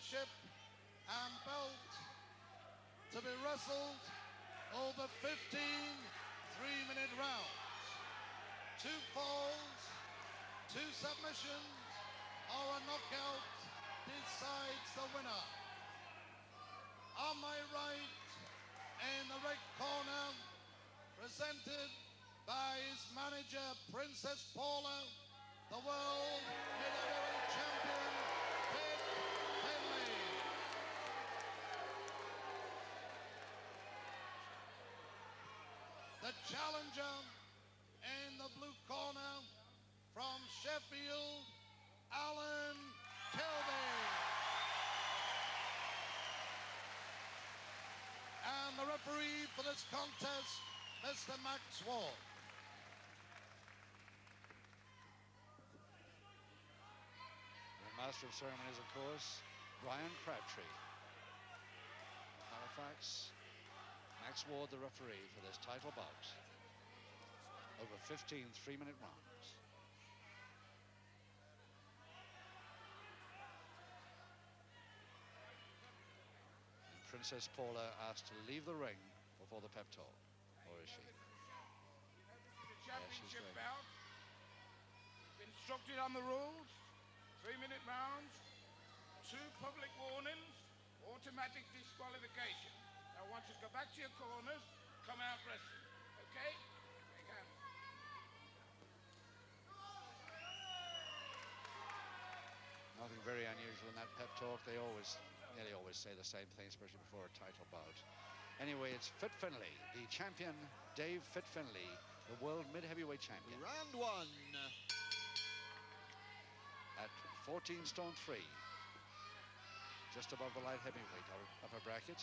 championship and belt to be wrestled over 15 3-minute rounds. 2 falls, 2 submissions, or a knockout decides the winner. On my right, in the red corner, presented by his manager, Princess Paula, the world middleweight champion, Finlay. The challenger in the blue corner from Sheffield, Kilby. And the referee for this contest, Mr. Max Ward. The master of ceremonies, of course, Brian Crabtree. Halifax, Max Ward, the referee for this title bout. Over 15 3-minute rounds. And Princess Paula asked to leave the ring before the pep talk, or is she? This is a championship bout. Instructed on the rules. 3-minute rounds. 2 public warnings. Automatic disqualification. Now, once you go back to your corners, come out wrestling. Okay? Take hands. Nothing very unusual in that pep talk. They nearly always say the same thing, especially before a title bout. Anyway, it's Fit Finlay, the champion, Dave Fit Finlay, the world mid-heavyweight champion. Round 1. At 14 stone 3, just above the light heavyweight upper bracket,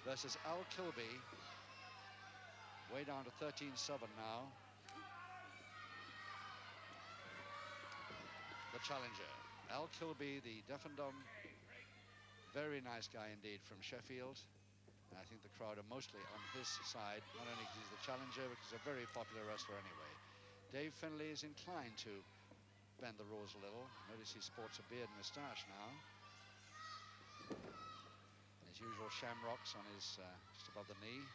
versus Al Kilby, way down to 13-7 now. The challenger, Al Kilby, the deaf and dumb, very nice guy indeed from Sheffield. And I think the crowd are mostly on his side, not only because he's the challenger, but he's a very popular wrestler anyway. Dave Finlay is inclined to bend the rules a little. Notice he sports a beard and moustache now. And his usual shamrocks on his just above the knee.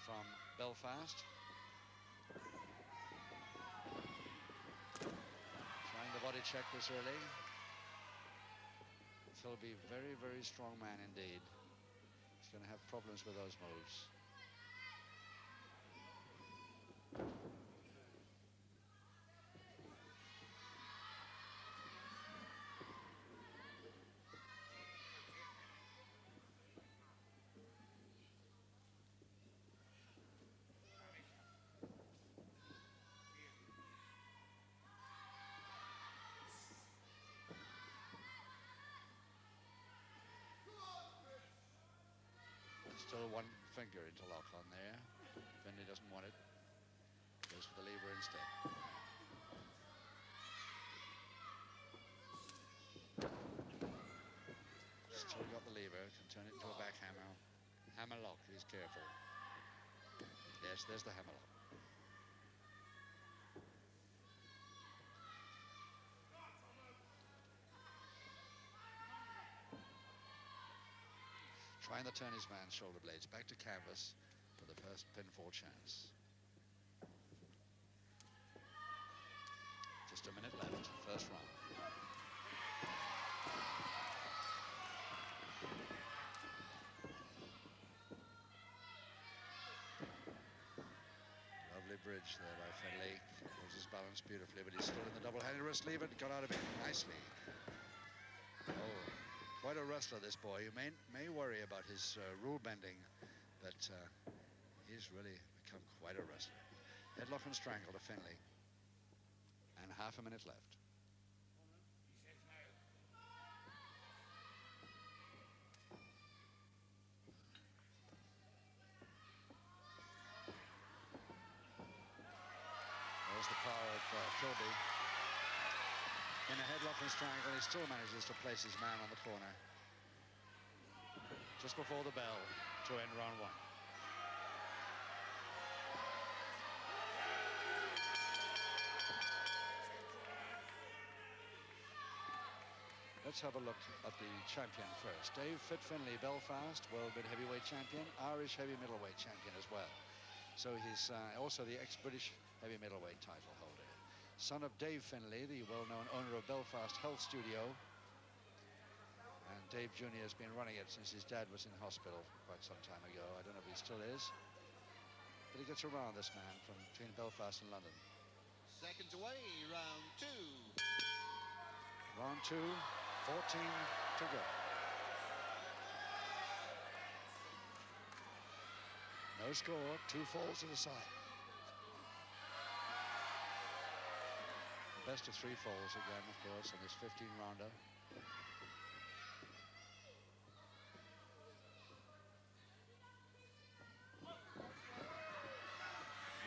From Belfast. Trying the body check this early. Kilby, very, very strong man indeed. He's going to have problems with those moves. Still 1 finger interlock on there. Finlay doesn't want it. Goes for the lever instead. Still got the lever. Can turn it into a back hammer. Hammer lock. He's careful. Yes, there's the hammer lock. Trying to turn his man's shoulder blades back to canvas for the first pinfall chance. Just a minute left, first round. Lovely bridge there by Finlay. Holds his balance beautifully, but he's still in the double-handed wrist lever. Got out of it nicely. Oh. Quite a wrestler, this boy. You may worry about his rule bending, but he's really become quite a wrestler. Headlock and strangle to Finlay. And half a minute left. There's the power of Kilby. In a headlock and strangle, he still manages to place his man on the corner. Just before the bell to end round 1. Let's have a look at the champion first. Dave Fit Finlay, Belfast, world mid heavyweight champion, Irish heavy middleweight champion as well. So he's also the ex-British heavy middleweight title holder. Son of Dave Finlay, the well-known owner of Belfast Health Studio. And Dave Jr. has been running it since his dad was in hospital quite some time ago. I don't know if he still is. But he gets around, this man, from between Belfast and London. Seconds away, round 2. Round 2, 14 to go. No score, 2 falls to the side. Best of 3 falls again, of course, in this 15-rounder.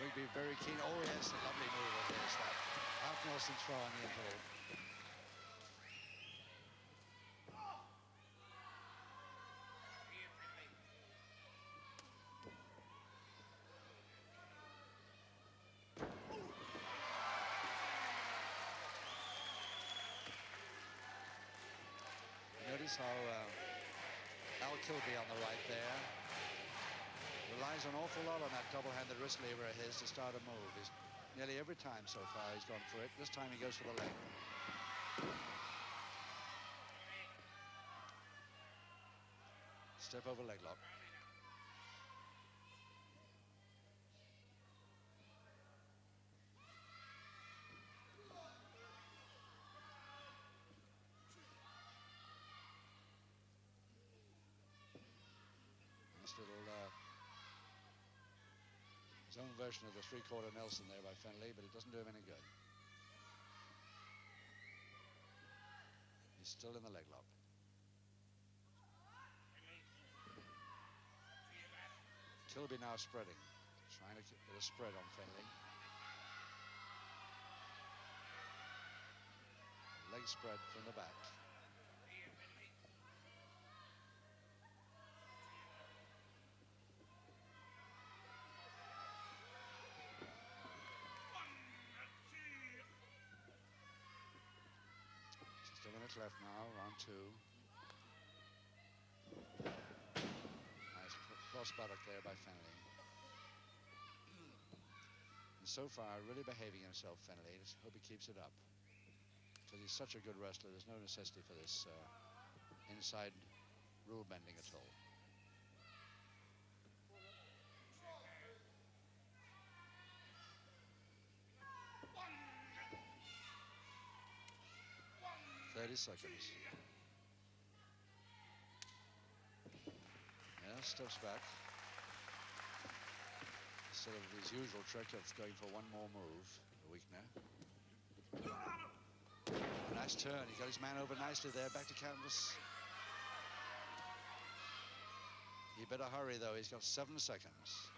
Rigby very keen. Oh, yes, a lovely move of this. That half Nelson throw on the interval. Notice how Al Kilby on the right there relies an awful lot on that double-handed wrist lever of his to start a move. He's nearly every time so far he's gone for it. This time he goes for the leg. Step over leg lock. Nice little his own version of the three-quarter Nelson there by Finlay, but it doesn't do him any good. He's still in the leg lock. Kilby now spreading, trying to get a spread on Finlay. Leg spread from the back. Just a minute left now, round 2. Nice cross buttock there by Finlay. And so far, really behaving himself, Finlay. Let's hope he keeps it up. Because he's such a good wrestler, there's no necessity for this inside rule bending at all. Seconds. Yeah, steps back. Instead of his usual trick of going for one more move, a weakener. A nice turn. He got his man over nicely there. Back to canvas. He better hurry, though. He's got 7 seconds.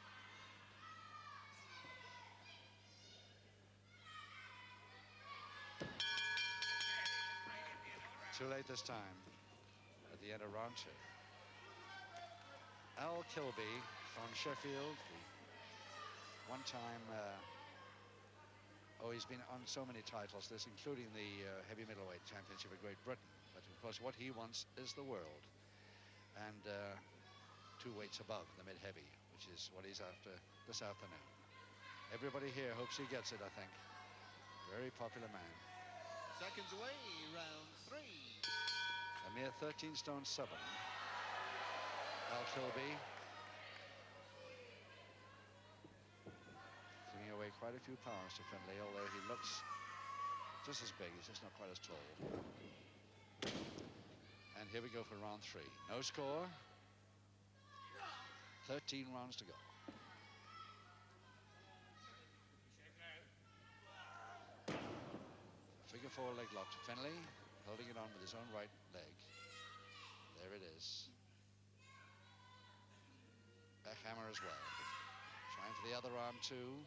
Too late this time at the end of round 2. Al Kilby from Sheffield, the one-time, he's been on so many titles, this including the heavy middleweight championship of Great Britain. But of course, what he wants is the world. And 2 weights above the mid-heavy, which is what he's after this afternoon. Everybody here hopes he gets it, I think. Very popular man. Seconds away, round 3. A mere 13 stone 7. Al Kilby. Giving away quite a few pounds to Finlay, although he looks just as big. He's just not quite as tall. And here we go for round 3. No score. 13 rounds to go. Figure 4 leg lock to Finlay, holding it on with his own right leg. There it is. Back hammer as well. Trying for the other arm too.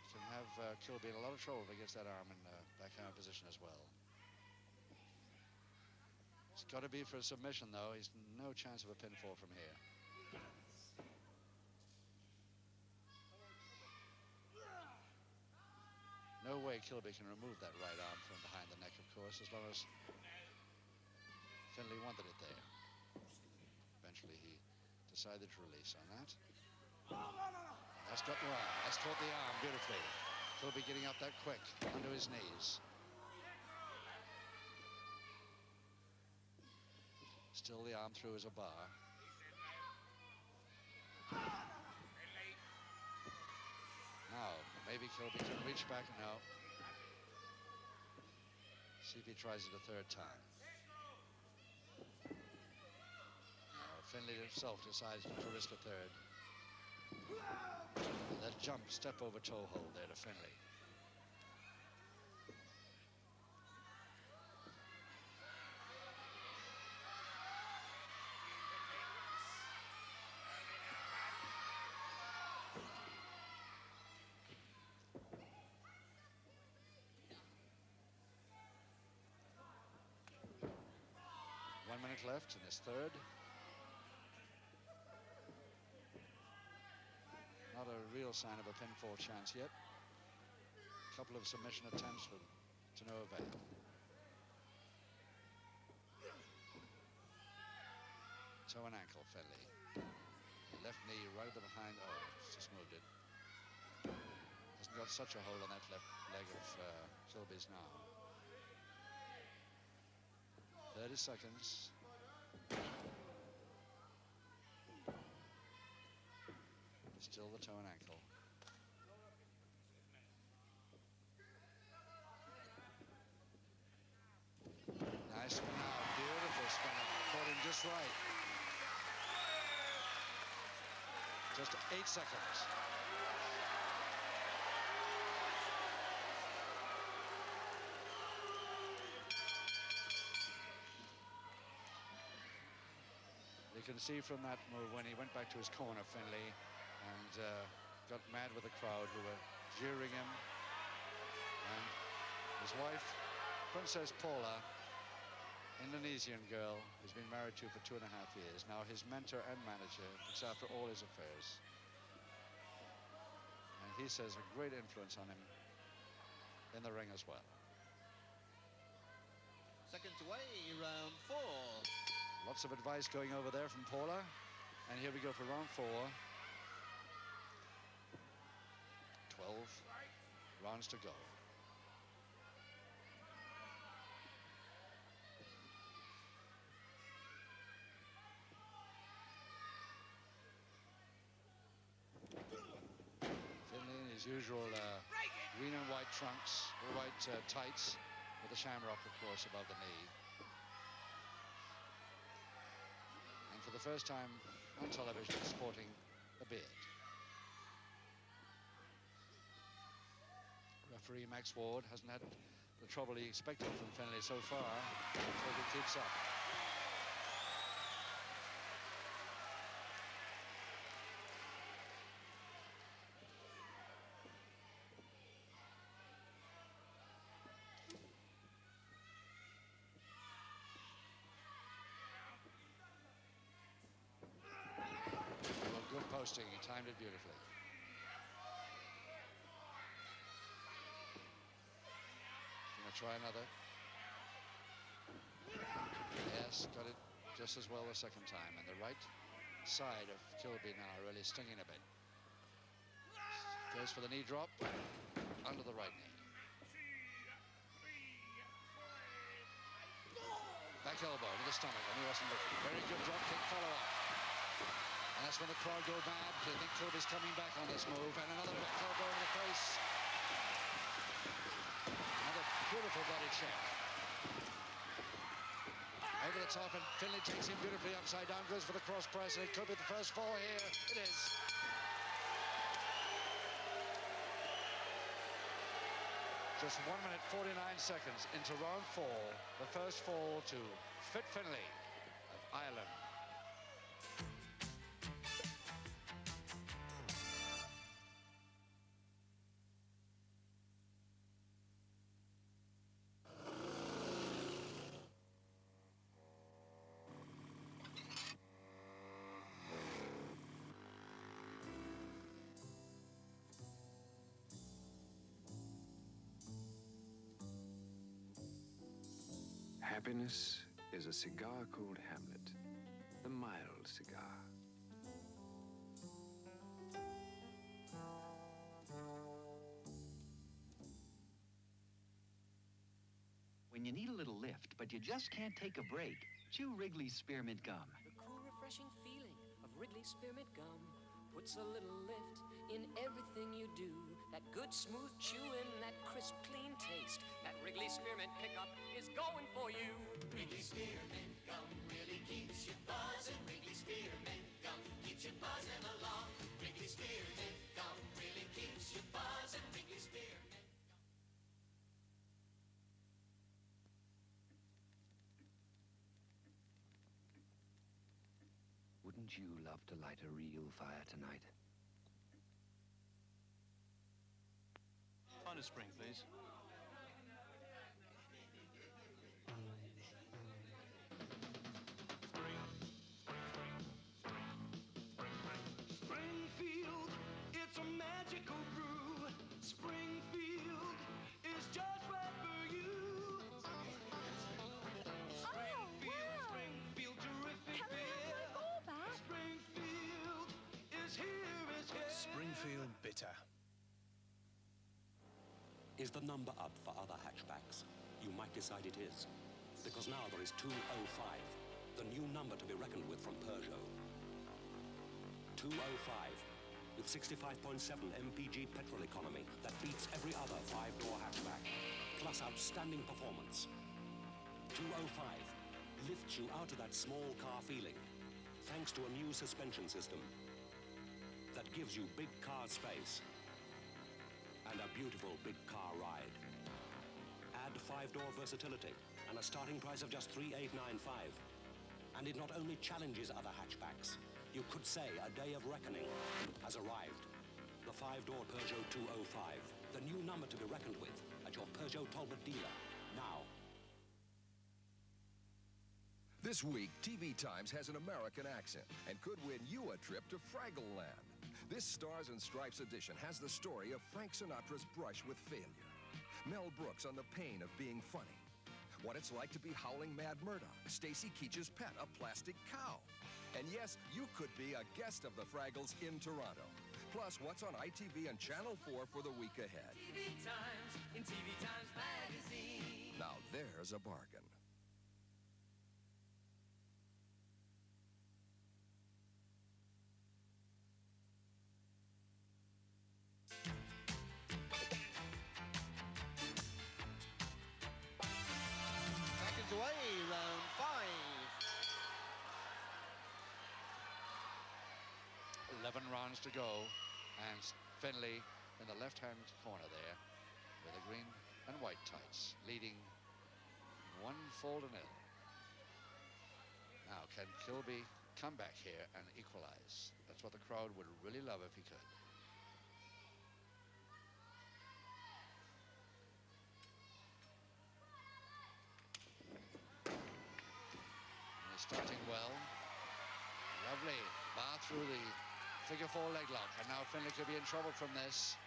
Can have Kilby in a lot of trouble against that arm in back hammer position as well. It's got to be for a submission though. He's no chance of a pinfall from here. No way Kilby can remove that right arm from behind the neck, of course, as long as Finlay wanted it there. Eventually, he decided to release on that. That's got the arm. That's caught the arm beautifully. Kilby getting up that quick, under his knees. Still the arm through as a bar. Now, maybe Kilby can reach back. No. See if he tries it a third time. Finlay himself decides not to risk a third. That jump, step over toe hold there to Finlay. Left in his third. Not a real sign of a pinfall chance yet. A couple of submission attempts to no avail. Toe and ankle, Finlay. Left knee right at the behind. Oh, it's just moved it. Hasn't got such a hold on that left leg of Kilby's now. 30 seconds. Still the toe and ankle. Nice one now. Beautiful spinner. Caught him just right. Just 8 seconds. You can see from that move when he went back to his corner, Finlay, and got mad with the crowd who were jeering him. And his wife, Princess Paula, Indonesian girl who's been married to for 2.5 years, now his mentor and manager, looks after all his affairs. And he says a great influence on him in the ring as well. Seconds away, round 4. Lots of advice going over there from Paula. And here we go for round 4. 12 rounds to go. Finlay in his usual green and white trunks, or white tights, with the shamrock, of course, above the knee. And for the first time on television, sporting a beard. Referee Max Ward hasn't had the trouble he expected from Finlay so far. Hope it keeps up. Well, good posting. He timed it beautifully. Try another. Yes, got it just as well the second time. And the right side of Kilby now really stinging a bit. Goes for the knee drop under the right knee. Back elbow to the stomach, and he wasn't looking. Very good drop kick follow-up. And that's when the crowd go mad. They think Kilby's coming back on this move. And another back elbow in the face. Beautiful body check. Over the top, and Finlay takes him beautifully upside down, goes for the cross press, and it could be the first fall here. It is. Just 1 minute, 49 seconds into round 4. The first fall to Fit Finlay of Ireland. Happiness is a cigar called Hamlet, the mild cigar. When you need a little lift, but you just can't take a break, chew Wrigley's Spearmint Gum. The cool, refreshing feeling of Wrigley's Spearmint Gum puts a little lift in everything you do. That good, smooth chewing, that crisp, clean taste. That Wrigley's Spearmint pickup is going for you. Wrigley's Spearmint Gum really keeps you buzzing. Wrigley's Spearmint Gum keeps you buzzing along. Wrigley's Spearmint Gum really keeps you buzzing. Wrigley's Spearmint. Wouldn't you love to light a real fire tonight? Find a spring, please. Springfield, it's a magical brew. Springfield is just right for you. Springfield, terrific beer. Springfield is here. Springfield Bitter. Is the number up for other hatchbacks? You might decide it is, because now there is 205, the new number to be reckoned with from Peugeot. 205, with 65.7 mpg petrol economy that beats every other five-door hatchback, plus outstanding performance. 205 lifts you out of that small car feeling, thanks to a new suspension system that gives you big car space and a beautiful big car ride. Add five-door versatility and a starting price of just $3,895. And it not only challenges other hatchbacks, you could say a day of reckoning has arrived. The five-door Peugeot 205, the new number to be reckoned with at your Peugeot Talbot dealer now. This week, TV Times has an American accent and could win you a trip to Fraggle Land. This Stars and Stripes edition has the story of Frank Sinatra's brush with failure, Mel Brooks on the pain of being funny, what it's like to be Howling Mad Murdoch, Stacy Keach's pet, a plastic cow. And yes, you could be a guest of the Fraggles in Toronto. Plus, what's on ITV and Channel 4 for the week ahead. TV Times in TV Times Magazine. Now there's a bargain. Seconds away, round 5. 11 rounds to go, and Finlay in the left-hand corner there with the green and white tights, leading 1-0. Now, can Kilby come back here and equalize? That's what the crowd would really love if he could. And he's starting well. Lovely bar through the figure four leg lock, and now Finlay could be in trouble from this.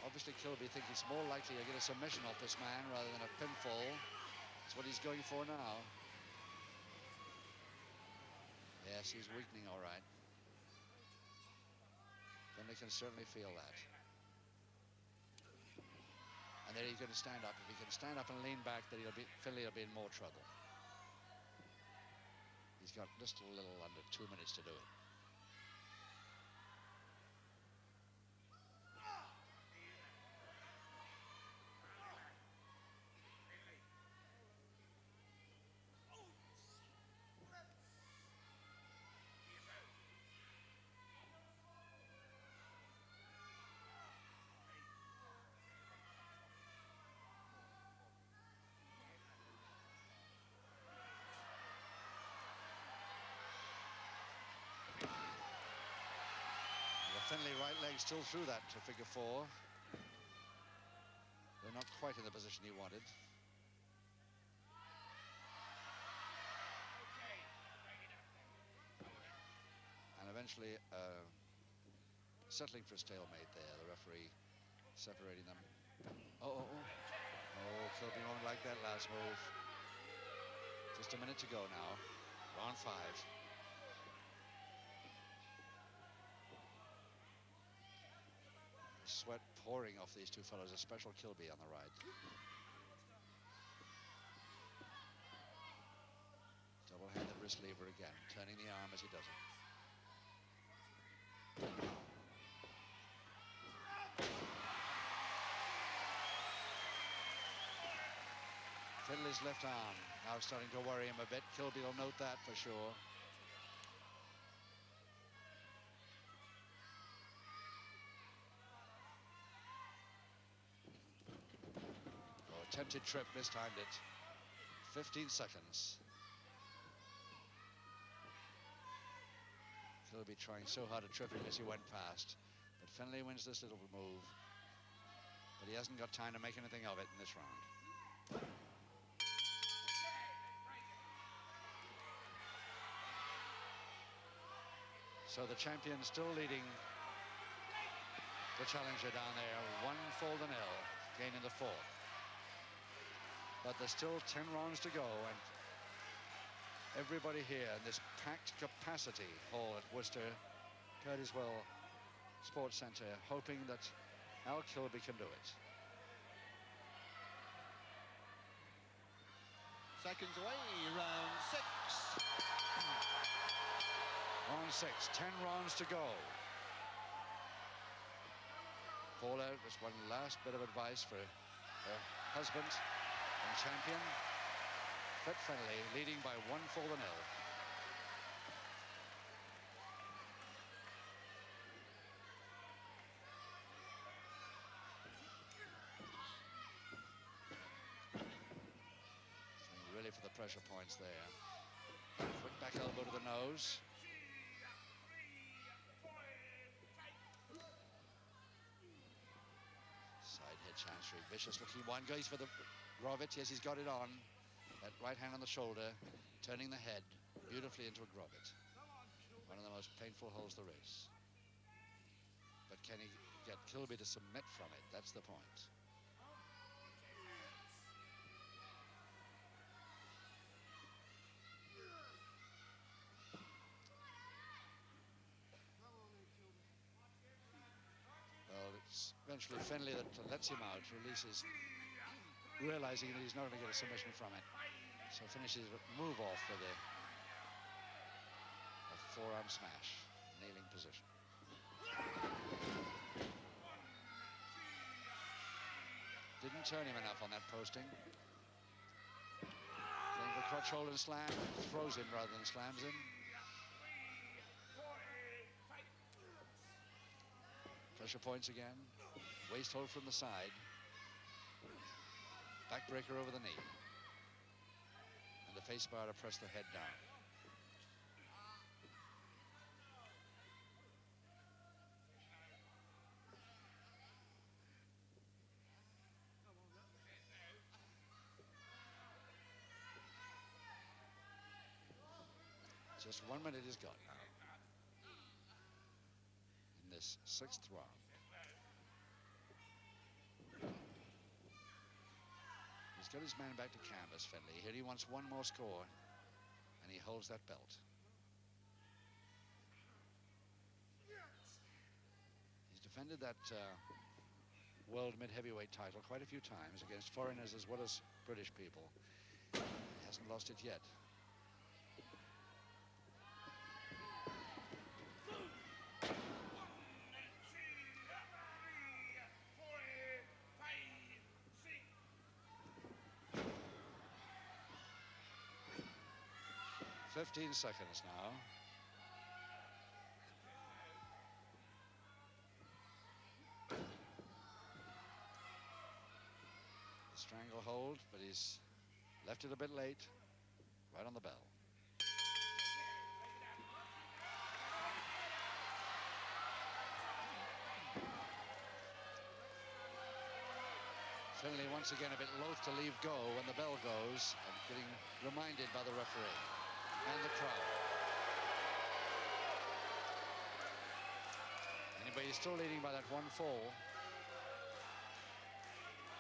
Obviously, Kilby thinks it's more likely to get a submission off this man rather than a pinfall. That's what he's going for now. Yes, he's weakening all right. Finlay can certainly feel that. And then he's going to stand up. If he can stand up and lean back, then Finlay will be in more trouble. He's got just a little under 2 minutes to do it. Finlay right leg still through that to figure four. They're not quite in the position he wanted. And eventually settling for a stalemate there, the referee separating them. Oh, Oh, Kilby won't like that last move. Just a minute to go now. Round 5. Sweat pouring off these two fellows, especially Kilby on the right. Double-handed wrist lever again, turning the arm as he does it. Finlay's left arm now starting to worry him a bit. Kilby will note that for sure. Oh, attempted trip, mistimed it. 15 seconds. Kilby trying so hard to trip him as he went past. But Finlay wins this little move. But he hasn't got time to make anything of it in this round. So the champion still leading the challenger down there, 1-0, gaining the 4th. But there's still 10 rounds to go, and everybody here in this packed capacity hall at Worcester Purdyswell Sports Centre hoping that Al Kilby can do it. Seconds away, round 6. Round 6, 10 rounds to go. Paula, just one last bit of advice for her husband and champion, Fit Finlay, leading by 1-0. Really for the pressure points there. Quick back elbow to the nose. Side head chancery, vicious looking one. Goes for the Grovit. Yes, he's got it on. That right hand on the shoulder, turning the head beautifully into a Grovit. One of the most painful holds there is. But can he get Kilby to submit from it? That's the point. Well, it's eventually Finlay that lets him out, releases, realizing that he's not going to get a submission from it. So finishes a move off with a forearm smash, kneeling position. Didn't turn him enough on that posting. Going for crotch hold and slam, throws him rather than slams him. Pressure points again. Waist hold from the side. Backbreaker over the knee. And the face bar to press the head down. Just 1 minute is gone now in this 6th round. He's got his man back to canvas, Finlay. Here he wants one more score, and he holds that belt. He's defended that world mid-heavyweight title quite a few times against foreigners as well as British people. He hasn't lost it yet. Fifteen seconds now. Stranglehold, but he's left it a bit late. Right on the bell. Finlay once again a bit loath to leave go when the bell goes, and getting reminded by the referee and the crowd. Anybody still leading by that 1-4.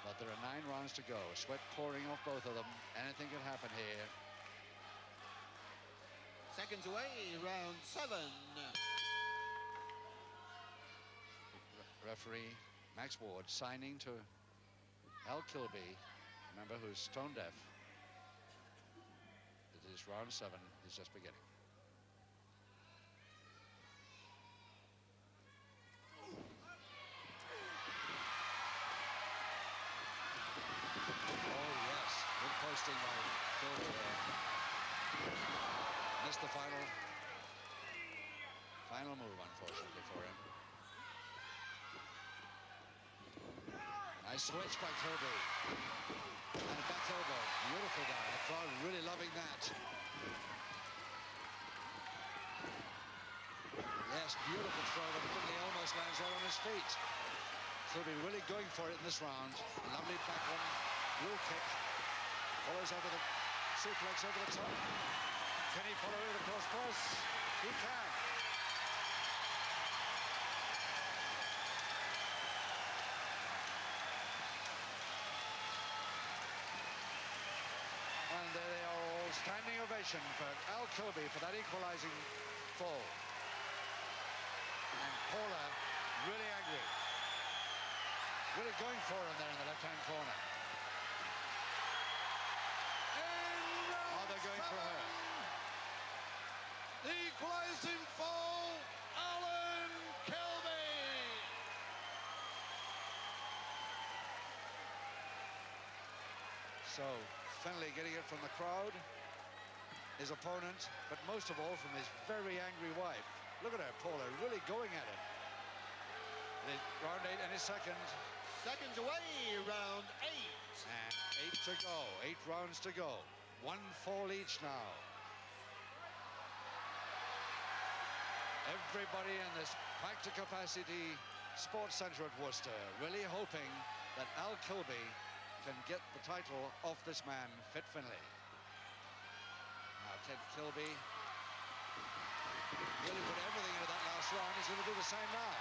But But there are 9 rounds to go. Sweat pouring off both of them. Anything can happen here. Seconds away, round 7. Referee Max Ward signing to Al Kilby, remember, who's tone deaf. It is round 7 is just beginning. Oh yes, good posting by Kilby there. Missed the final move, unfortunately for him. Nice switch by Kilby. And a back elbow. Beautiful guy. The crowd really loving that. Yes, beautiful throw, but Finlay almost lands right on his feet. Kilby really going for it in this round. Lovely back one. Blue kick. Follows over the suplex over the top. Can he follow it across cross? He can. And there they are all, standing ovation for Al Kilby for that equalizing fall. And Paula really angry. Really going for him there in the left-hand corner. Oh, they're going for her. The equalizing fall, Alan Kilby. So Finlay getting it from the crowd, his opponent, but most of all from his very angry wife. Look at her, Paula, really going at it. Round 8 any second. Seconds away, round 8. And 8 to go, 8 rounds to go. 1 fall each now. Everybody in this packed to capacity sports centre at Worcester really hoping that Al Kilby can get the title off this man, Fit Finlay. Now Ted Kilby really put everything into that last round. He's going to do the same now.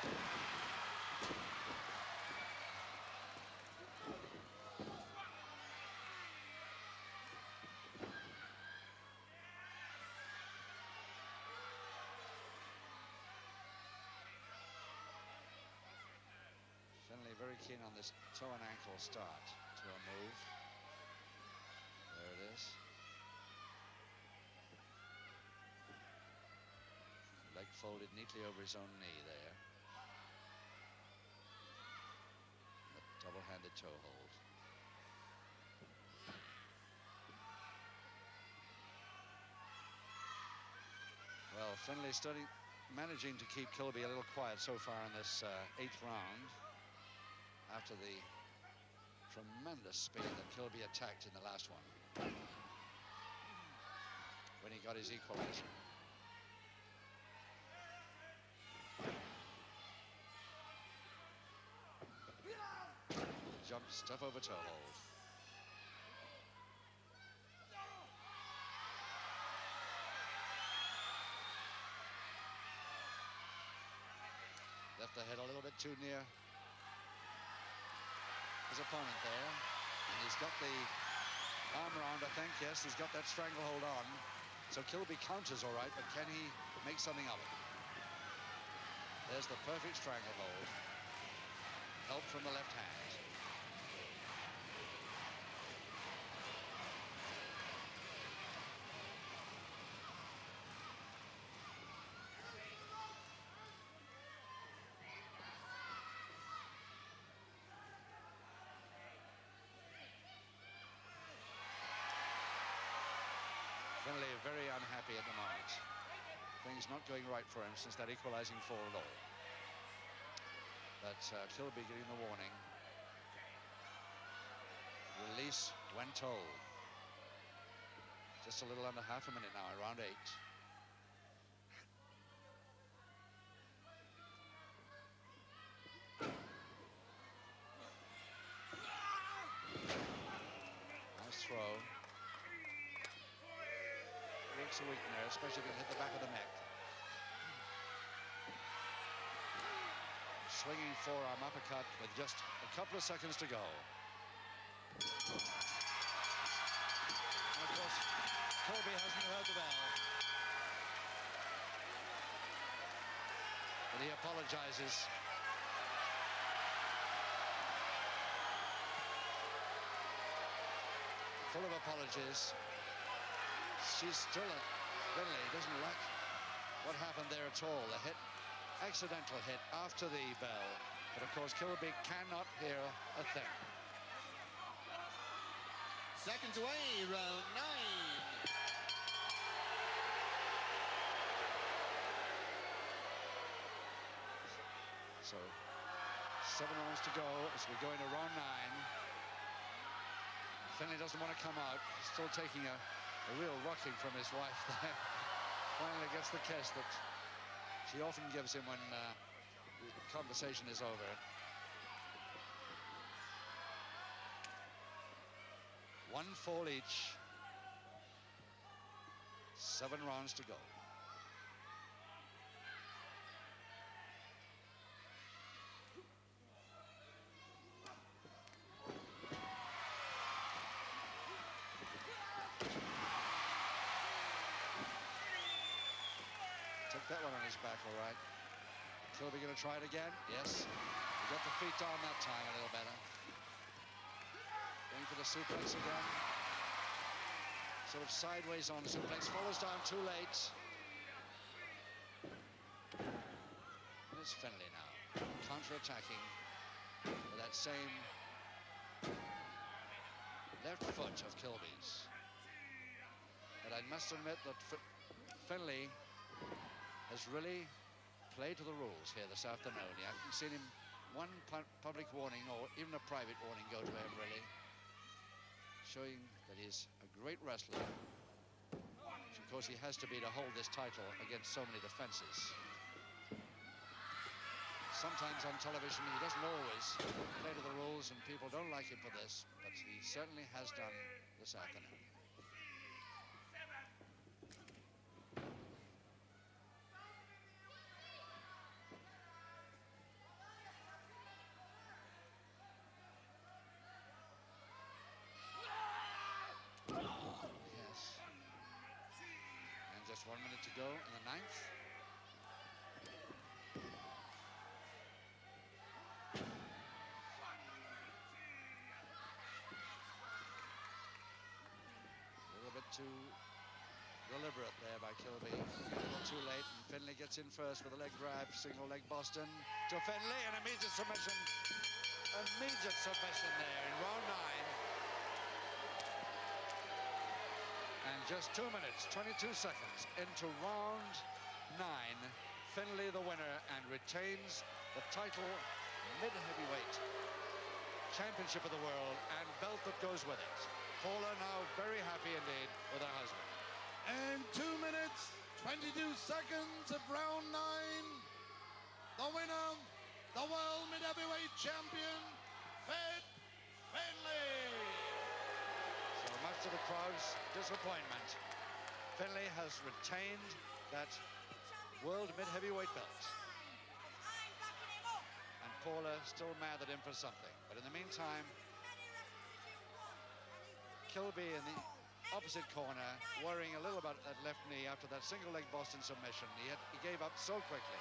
Finlay very keen on this toe and ankle start to a move. There it is. Leg folded neatly over his own knee there. The double-handed toe hold. Well, Finlay managing to keep Kilby a little quiet so far in this 8th round, after the tremendous speed that Kilby attacked in the last one when he got his equalizer. Jump, step over toe hold. Left the head a little bit too near his opponent there. And he's got the arm round, I think. Yes, he's got that stranglehold on. So Kilby counters all right, but can he make something of it? There's the perfect stranglehold. Help from the left hand. Finlay very unhappy at the moment. Things not going right for him since that equalizing fall at all. But Kilby getting the warning. Release when told. Just a little under half a minute now, around 8. Nice throw. Weak's a weak there, especially if you hit the back of the neck. Swinging forearm uppercut with just a couple of seconds to go. And of course, Kilby hasn't heard the bell. but he apologizes. Full of apologies. She's still at Finlay, doesn't like what happened there at all. The hit, accidental hit after the bell. But of course, Kilby cannot hear a thing. Seconds away, round 9. So 7 rounds to go as we go into round 9. Finlay doesn't want to come out. He's still taking a real rocking from his wife there. Finally gets the kiss that she often gives him when the conversation is over. One fall each. 7 rounds to go. Took that one on his back, all right. Kilby going to try it again? Yes. He got the feet down that time a little better. Going for the suplex again. Sort of sideways on the suplex. Follows down too late. And it's Finlay now. Counter-attacking with that same left foot of Kilby's. But I must admit that Finlay has really played to the rules here this afternoon. You haven't seen him one public warning or even a private warning go to him, really. Showing that he's a great wrestler. Which of course he has to be to hold this title against so many defenses. Sometimes on television he doesn't always play to the rules and people don't like him for this, but he certainly has done this afternoon. Yes. And just 1 minute to go in the 9th. A little bit too deliberate there by Kilby. A little too late, and Finlay gets in first with a leg grab, single leg Boston to Finlay, and immediate submission. Immediate submission there in round 9. And just 2 minutes, 22 seconds into round 9. Finlay the winner and retains the title mid-heavyweight championship of the world and belt that goes with it. Paula now very happy indeed with her husband. And 2 minutes, 22 seconds of round 9. The winner, the world mid-heavyweight champion, Finlay. So much to the crowd's disappointment, Finlay has retained that world mid-heavyweight belt. And Paula still mad at him for something. But in the meantime, Kilby in the opposite corner, worrying a little about that left knee after that single leg Boston submission. He gave up so quickly.